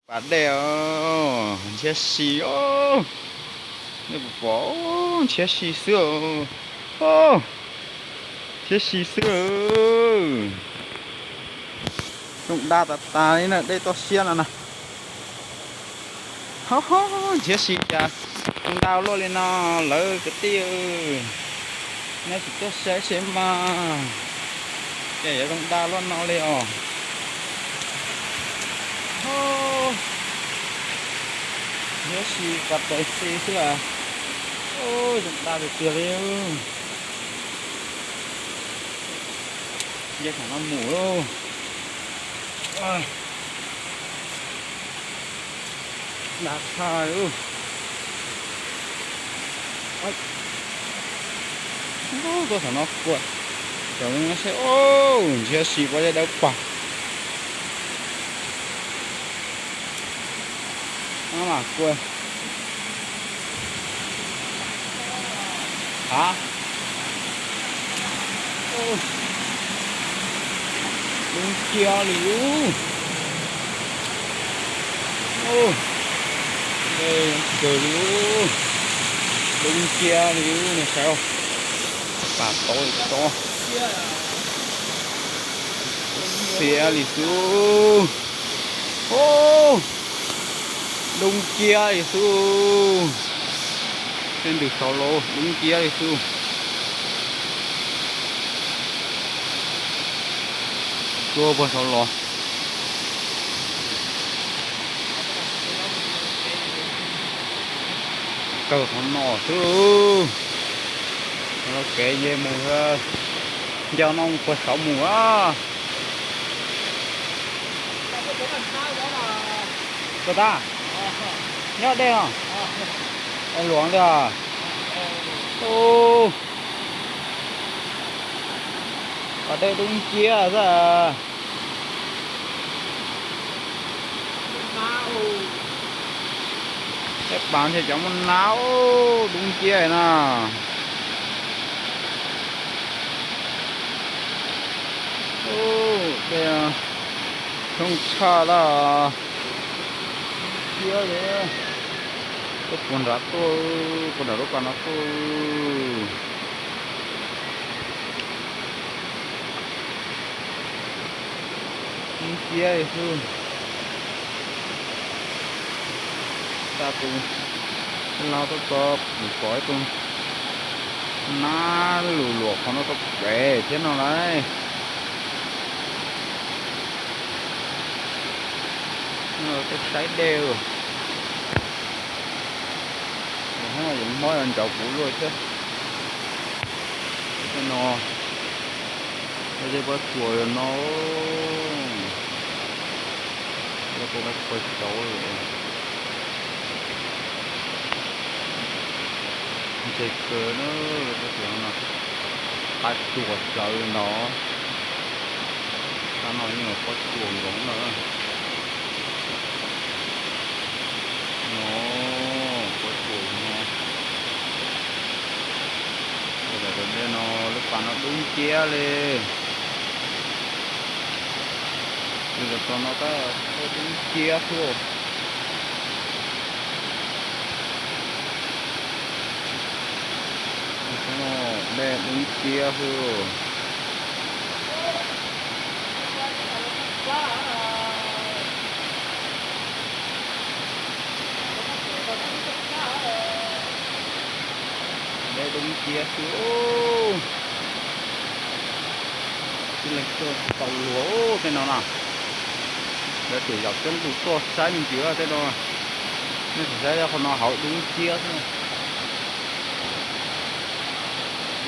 Bà đèo chết xì ô nếu bỏ chết xì xưa ô chết xì xưa chúng ta này nè đây to xiên nè hó hó chết xì cha chúng ta lo lên nó lỡ cái tiêu nó chỉ có xe mà cái chúng ta lo nó lên nhớ xì cặp đấy xì chứ là ôi chúng ta được tiền luôn giờ thằng nó mù luôn đạt sai luôn có thằng nó quật rồi nó sẽ ô nhớ xì qua đây đâu quả nó mà quên hả đúng kia liu đây cười liu đúng kia liu này sao bà tôi to xe liu đúng kia liu trên được solo đúng kia liu cua bơ solo cờ con nọ thứ nó kệ về mùa giao nông có 6 mùa có ta nhớ đây không em luồng được ở đây đúng kia ra các bạn thì chọn con náo đúng kia này nè đây không xa là kia đấy con rác con đã lúc nó kia thôi ta cùng lao tốt tốt cõi cùng nó lù luộc nó tốt bể thế nào đấy nó cái sấy đều nó dùng mối anh chậu cũ rồi chứ cái nó bây giờ bắt chuột rồi nó cô bắt quay xấu rồi chạy cờ nó cái chuyện là bắt chuột trời nó ta nói như là có chuột cũng nữa nó có chuột nó bây giờ đến nó lúc mà nó đúng chia lên bây giờ con nó có đúng chia thôi đây đúng kia thôi đây đúng kia thôi cái này tàu lúa cái nó nào để chỉ dọc chân tụ to sai mình chữa thế đó nên phải ra con nó hậu đúng kia thôi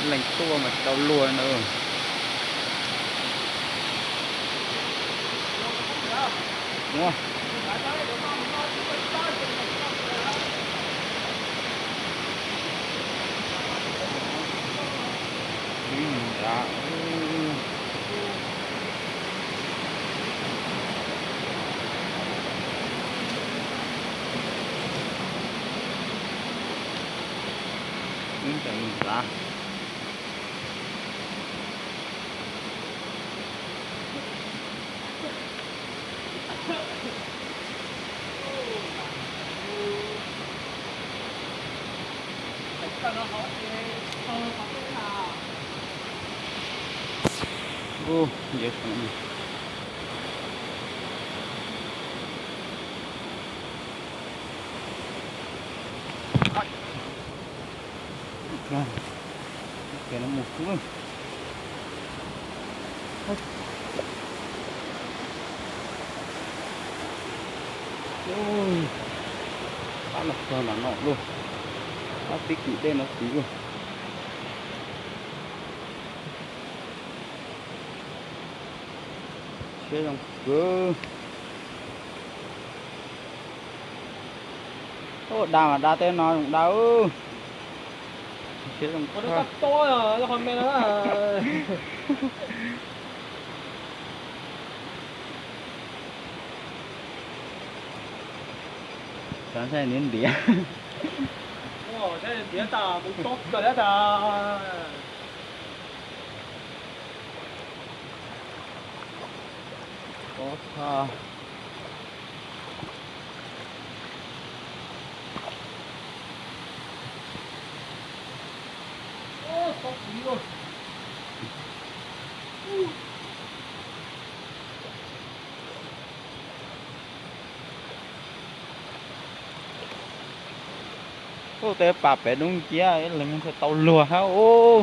lạnh tua mà tàu lùa nữa đúng không dạ dạ ô dễ lắm. Rồi cái nó một luôn. Ôi bắt là giờ là nọ luôn, bắt tí kỹ đây nó tí luôn. Chế trong cơ ô đào mà đào tên nó cũng đào chế trong Nó cắt to à, nó còn mẹ nó à. sáng sẽ đến đĩa. Ồ, thế đĩa ta cũng tốt rồi đấy ta. Có sao Ô, tốt quý rồi. ô té bà bé đúng kia ấy là mình phải tàu lùa ha ô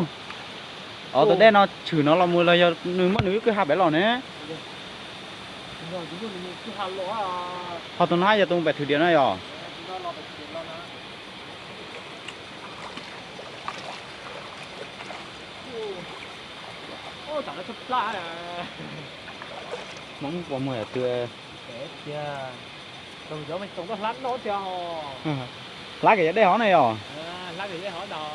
ở tới đây nó chửi nó là mùi là giờ nữ mất nữ cứ hai bé lò nè Rồi, chúng tôi mình cứ hàn lỗ à. họ tuần 2 giờ tung bé thử điện này rồi Chúng ta lò bạch chuyển lo nè. Ô, chẳng nó chụp lá nè. mong có mùi ở tươi Để kia. Đồng gió mình sống có lát nó theo. lá cái đây họ này rồi À, lá gì đấy hỏi đò.